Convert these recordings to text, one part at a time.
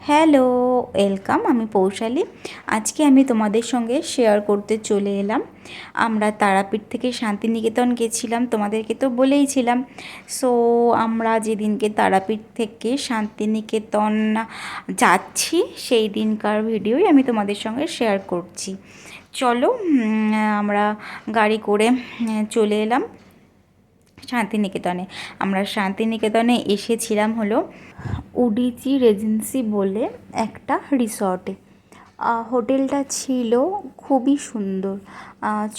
Hello, welcome. আমি পৌশালী। আজকে আমি তোমাদের সঙ্গে শেয়ার করতে চলে এলাম। আমরা তারাপীঠ থেকে শান্তিনিকেতন গেছিলাম, তোমাদেরকে তো বলেইছিলাম। সো আমরা যেদিনকে তারাপীঠ থেকে শান্তিনিকেতন যাচ্ছি সেই দিনকার ভিডিওই আমি তোমাদের সঙ্গে শেয়ার করছি। চলো, আমরা গাড়ি করে চলে এলাম শান্তিনিকেতনে। আমরা শান্তিনিকেতনে এসেছিলাম হলো উডিচি রেজেন্সি বলে একটা রিসর্টে। হোটেলটা ছিল খুবই সুন্দর।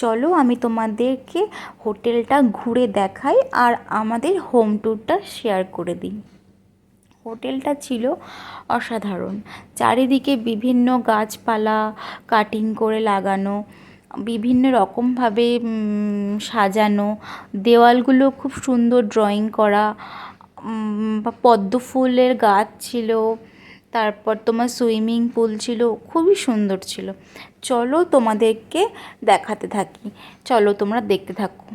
চলো আমি তোমাদেরকে হোটেলটা ঘুরে দেখাই আর আমাদের হোম ট্যুরটা শেয়ার করে দিই। হোটেলটা ছিল অসাধারণ। চারিদিকে বিভিন্ন গাছপালা কাটিং করে লাগানো, বিভিন্ন রকমভাবে সাজানো, দেওয়ালগুলো খুব সুন্দর ড্রয়িং করা, পদ্ম ফুলের গাছ ছিল, তারপর তোমার সুইমিং পুল ছিল, খুবই সুন্দর ছিল। চলো তোমাদেরকে দেখাতে থাকি, চলো তোমরা দেখতে থাকো।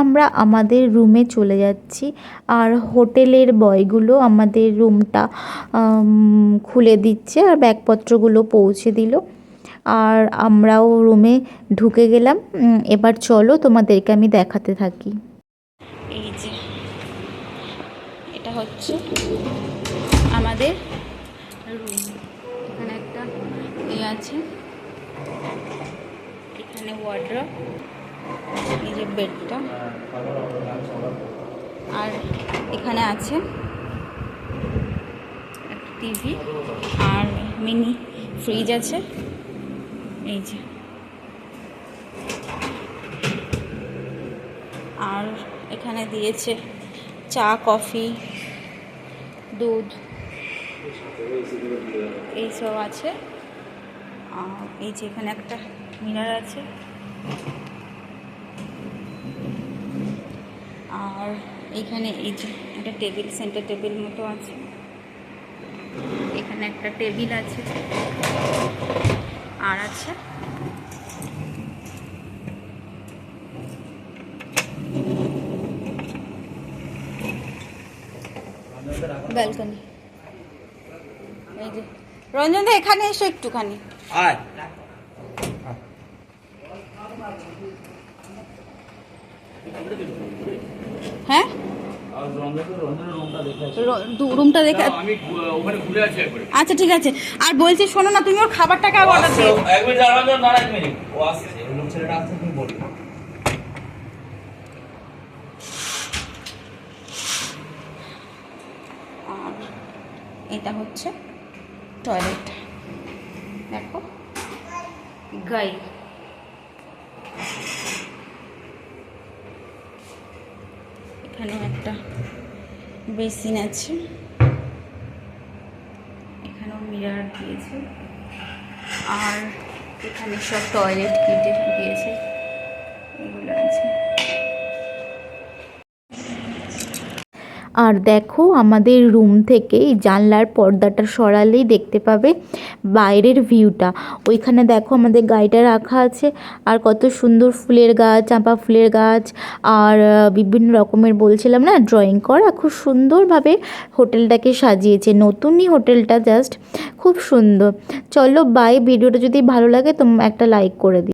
আমরা আমাদের রুমে চলে যাচ্ছি আর হোটেলের বয়গুলো আমাদের রুমটা খুলে দিচ্ছে আর ব্যাগপত্রগুলো পৌঁছে দিল আর আমরাও রুমে ঢুকে গেলাম। এবার চলো তোমাদেরকে আমি দেখাতে থাকি। এই যে এটা হচ্ছে আমাদের রুম। এখানে একটা আছে, এখানে ওয়ার্ড্রপ, এই যে বেডটা, আর এখানে আছে একটা টিভি আর মিনি ফ্রিজ আছে। এই যে, আর এখানে দিয়েছে চা, কফি, দুধ, এইসব আছে। আর এই যে এখানে একটা মিরর আছে, আর এইখানে এই যে একটা টেবিল, সেন্টার টেবিল মতো আছে। এখানে একটা টেবিল আছে আর আছে ব্যালকনি। এই যে রঞ্জন দা এখানে এসো একটুখানি। হ্যাঁ, রুমটা দেখে আচ্ছা ঠিক আছে। আর বলছি শোনো না, তুমি ওর খাবারটাকে অর্ডার দিও। আর এটা হচ্ছে টয়লেট, দেখো গাই। এখানেও একটা বেসিন আছে, এখানেও মিরর দিয়েছে, আর এখানে সব টয়লেট কিটে দিয়েছে, এগুলো আছে। আর দেখো আমাদের রুম থেকে জানলার পর্দাটা সরালেই দেখতে পাবে বাইরের ভিউটা। ওইখানে দেখো আমাদের গাড়িটা রাখা আছে, আর কত সুন্দর ফুলের গাছ, চাঁপা ফুলের গাছ, আর বিভিন্ন রকমের বলছিলাম না ড্রয়িং করা। খুব সুন্দরভাবে হোটেলটাকে সাজিয়েছে, নতুনই হোটেলটা, জাস্ট খুব সুন্দর। চলো বাই। ভিডিওটা যদি ভালো লাগে তোমরা একটা লাইক করে দিও।